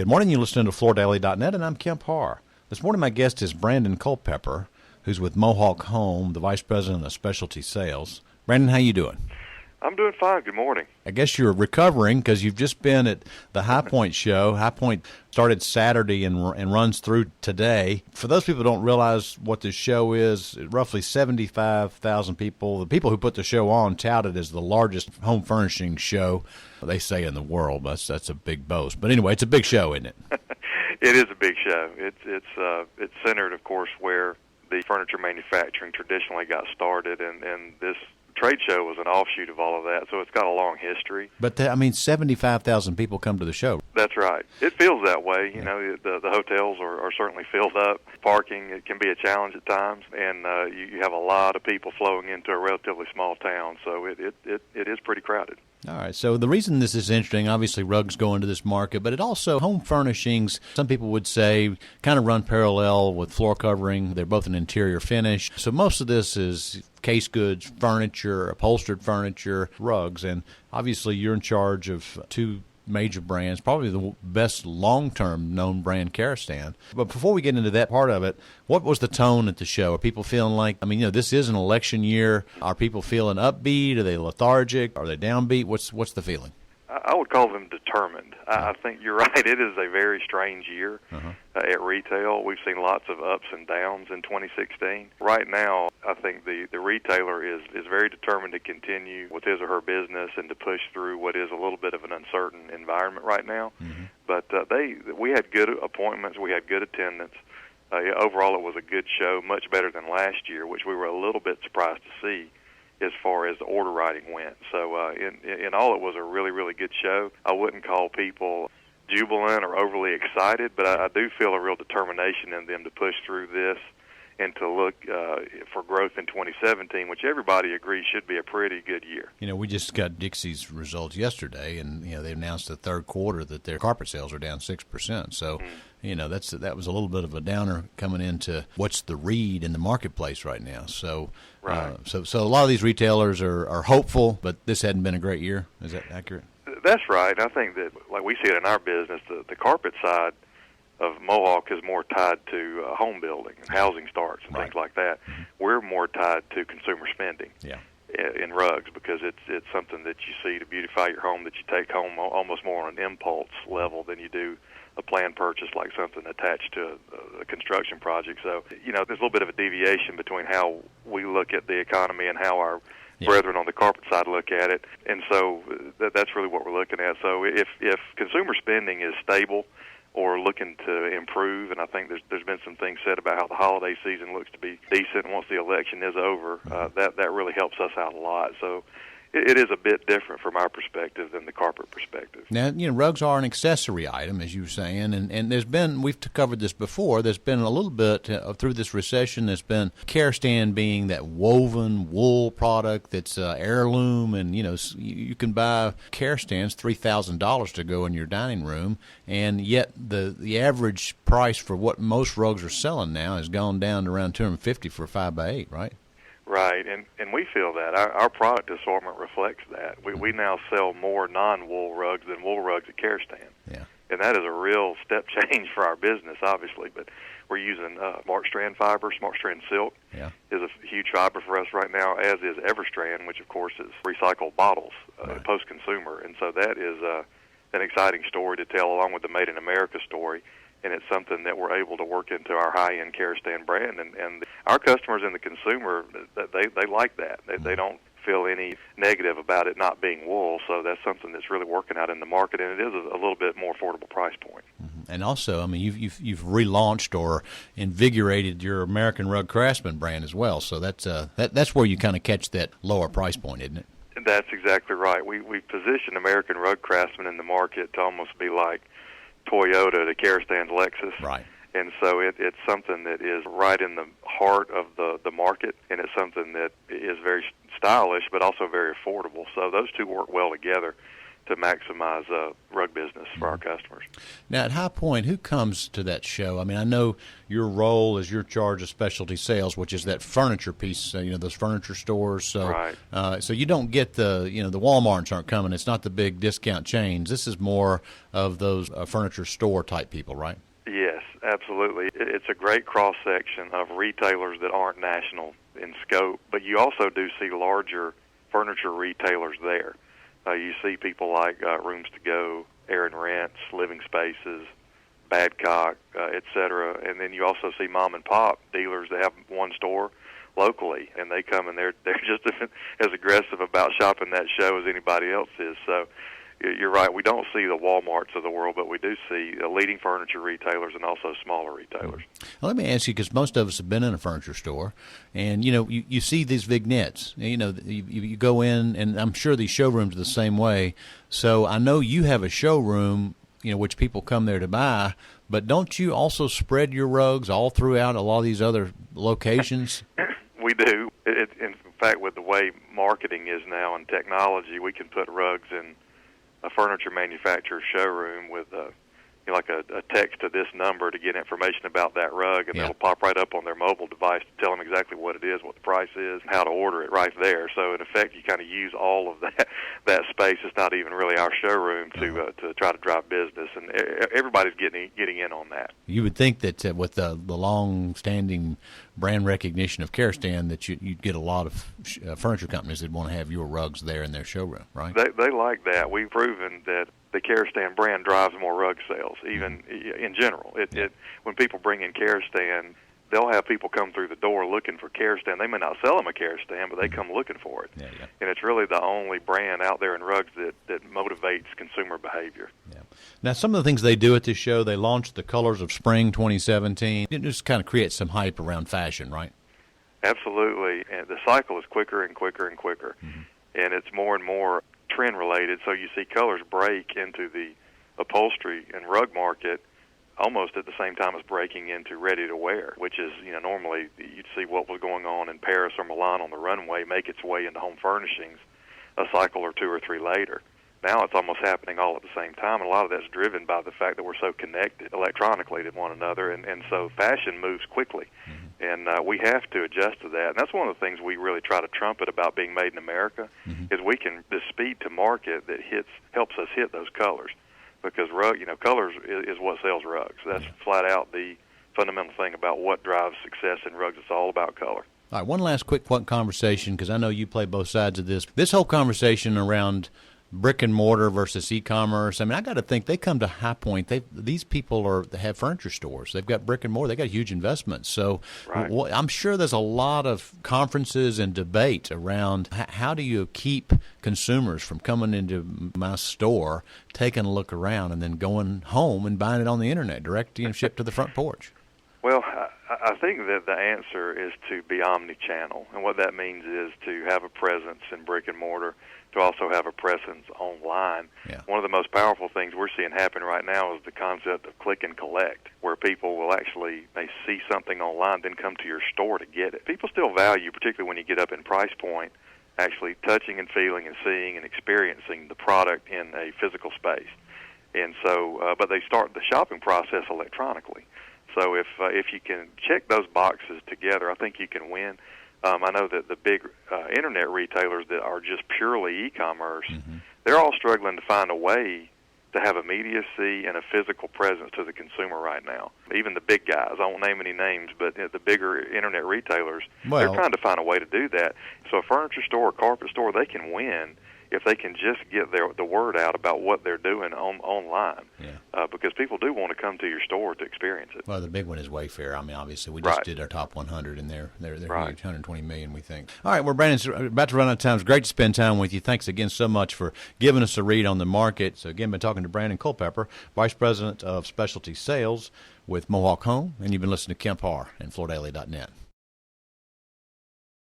Good morning. You're listening to FloorDaily.net, and I'm Kemp Harr. This morning, my guest is Brandon Culpepper, who's with Mohawk Home, the Vice President of Specialty Sales. Brandon, how you doing? I'm doing fine. Good morning. I guess you're recovering because you've just been at the High Point show. High Point started Saturday and runs through today. For those people who don't realize what this show is, roughly 75,000 people. The people who put the show on tout it as the largest home furnishing show, they say, in the world. That's a big boast. But anyway, it's a big show, isn't it? It is a big show. It's centered, of course, where the furniture manufacturing traditionally got started, and this trade show was an offshoot of all of that, so it's got a long history. But, 75,000 people come to the show. That's right. It feels that way. You know, the hotels are certainly filled up. Parking, it can be a challenge at times, and you have a lot of people flowing into a relatively small town, so it is pretty crowded. All right, so the reason this is interesting, obviously rugs go into this market, but it also, home furnishings, some people would say, kind of run parallel with floor covering. They're both an interior finish. So most of this is case goods, furniture, upholstered furniture, rugs, and obviously you're in charge of two major brands, probably the best long-term known brand, Karastan. But before we get into that part of it, what was the tone at the show? Are people feeling like, this is an election year. Are people feeling upbeat? Are they lethargic? Are they downbeat? What's the feeling? I would call them determined. I think you're right. It is a very strange year at retail. We've seen lots of ups and downs in 2016. Right now, I think the retailer is very determined to continue with his or her business and to push through what is a little bit of an uncertain environment right now. Mm-hmm. But we had good appointments. We had good attendance. Overall, it was a good show, much better than last year, which we were a little bit surprised to see as far as the order writing went. So in all, it was a really, really good show. I wouldn't call people jubilant or overly excited, but I do feel a real determination in them to push through this and to look for growth in 2017, which everybody agrees should be a pretty good year. We just got Dixie's results yesterday, and they announced the third quarter that their carpet sales are down 6%. So, that was a little bit of a downer coming into what's the read in the marketplace right now. So, right. So a lot of these retailers are hopeful, but this hadn't been a great year. Is that accurate? That's right. I think that, like we see it in our business, the carpet side of Mohawk is more tied to home building and housing starts and things like that. Mm-hmm. We're more tied to consumer spending in rugs because it's something that you see to beautify your home that you take home almost more on an impulse level than you do a planned purchase like something attached to a construction project. So, there's a little bit of a deviation between how we look at the economy and how our brethren on the carpet side look at it. And so that's really what we're looking at. So if consumer spending is stable or looking to improve, and I think there's been some things said about how the holiday season looks to be decent once the election is over, that really helps us out a lot. So it is a bit different from our perspective than the carpet perspective. Now, rugs are an accessory item, as you were saying, and there's been, we've covered this before, there's been a little bit through this recession, there's been Karastan being that woven wool product that's heirloom, and, you can buy Karastans $3,000 to go in your dining room, and yet the average price for what most rugs are selling now has gone down to around $250 for a 5x8, right? Right, and we feel that. Our product assortment reflects that. We now sell more non-wool rugs than wool rugs at Karastan. Yeah. And that is a real step change for our business, obviously. But we're using Smart Strand fiber. Smart Strand silk is a huge fiber for us right now, as is Everstrand, which, of course, is recycled bottles, post-consumer. And so that is an exciting story to tell, along with the Made in America story. And it's something that we're able to work into our high-end Karastan brand. And our customers and the consumer, they like that. They don't feel any negative about it not being wool, so that's something that's really working out in the market, and it is a little bit more affordable price point. Mm-hmm. And also, you've relaunched or invigorated your American Rug Craftsman brand as well, so that's where you kind of catch that lower price point, isn't it? That's exactly right. We position American Rug Craftsman in the market to almost be like Toyota to Karastan's Lexus. Right. And so it's something that is right in the heart of the market, and it's something that is very stylish but also very affordable. So those two work well together to maximize rug business for our customers. Now, at High Point, who comes to that show? I mean, I know your role is your charge of specialty sales, which is that furniture piece, those furniture stores. So, right. So you don't get the Walmarts aren't coming. It's not the big discount chains. This is more of those furniture store type people, right? Yes, absolutely. It's a great cross-section of retailers that aren't national in scope, but you also do see larger furniture retailers there. You see people like Rooms to Go, Aaron Rents, Living Spaces, Badcock, et cetera. And then you also see mom and pop dealers that have one store locally, and they come and they're just as aggressive about shopping that show as anybody else is. So you're right, we don't see the Walmarts of the world, but we do see leading furniture retailers and also smaller retailers. Well, let me ask you, because most of us have been in a furniture store, and you see these vignettes. You go in, and I'm sure these showrooms are the same way. So I know you have a showroom, which people come there to buy, but don't you also spread your rugs all throughout a lot of these other locations? We do. In fact, with the way marketing is now and technology, we can put rugs in a furniture manufacturer's showroom with like a text to this number to get information about that rug, and it'll pop right up on their mobile device to tell them exactly what it is, what the price is, and how to order it right there. So in effect, you kind of use all of that space. It's not even really our showroom to try to drive business, and everybody's getting in on that. You would think that with the long-standing brand recognition of Kerastan, that you'd get a lot of furniture companies that want to have your rugs there in their showroom, right? They like that. We've proven that the Kerastan brand drives more rug sales, even in general. When people bring in Kerastan, they'll have people come through the door looking for Kerastan. They may not sell them a Kerastan, but they come looking for it. Yeah. And it's really the only brand out there in rugs that motivates consumer behavior. Yeah. Now, some of the things they do at this show, they launched the Colors of Spring 2017. It just kind of creates some hype around fashion, right? Absolutely. And the cycle is quicker and quicker and quicker. Mm-hmm. And it's more and more trend related, so you see colors break into the upholstery and rug market almost at the same time as breaking into ready to wear, which is, normally you'd see what was going on in Paris or Milan on the runway make its way into home furnishings a cycle or two or three later. Now it's almost happening all at the same time, and a lot of that's driven by the fact that we're so connected electronically to one another, and so fashion moves quickly. Mm-hmm. And we have to adjust to that. And that's one of the things we really try to trumpet about being made in America, is the speed to market that helps us hit those colors. Because colors is what sells rugs. That's flat out the fundamental thing about what drives success in rugs. It's all about color. All right, one last quick conversation, because I know you play both sides of this. This whole conversation around brick and mortar versus e-commerce. I mean, I got to think they come to High Point. These people they have furniture stores. They've got brick and mortar. They got huge investments. So I'm sure there's a lot of conferences and debate around how do you keep consumers from coming into my store, taking a look around, and then going home and buying it on the internet, direct shipped to the front porch. Well, I think that the answer is to be omni-channel, and what that means is to have a presence in brick and mortar, to also have a presence online. Yeah. One of the most powerful things we're seeing happen right now is the concept of click and collect, where people will may see something online, then come to your store to get it. People still value, particularly when you get up in price point, actually touching and feeling and seeing and experiencing the product in a physical space. And so, but they start the shopping process electronically. So if you can check those boxes together, I think you can win. I know that the big internet retailers that are just purely e-commerce, they're all struggling to find a way to have immediacy and a physical presence to the consumer right now. Even the big guys, I won't name any names, but the bigger internet retailers, they're trying to find a way to do that. So a furniture store or carpet store, they can win if they can just get the word out about what they're doing online. Because people do want to come to your store to experience it. Well, the big one is Wayfair. I mean, obviously, we just did our top 100, and they're huge, 120 million, we think. All right, well, Brandon's about to run out of time. It's great to spend time with you. Thanks again so much for giving us a read on the market. So, again, been talking to Brandon Culpepper, Vice President of Specialty Sales with Mohawk Home, and you've been listening to Kemp Harr and FloorDaily.net.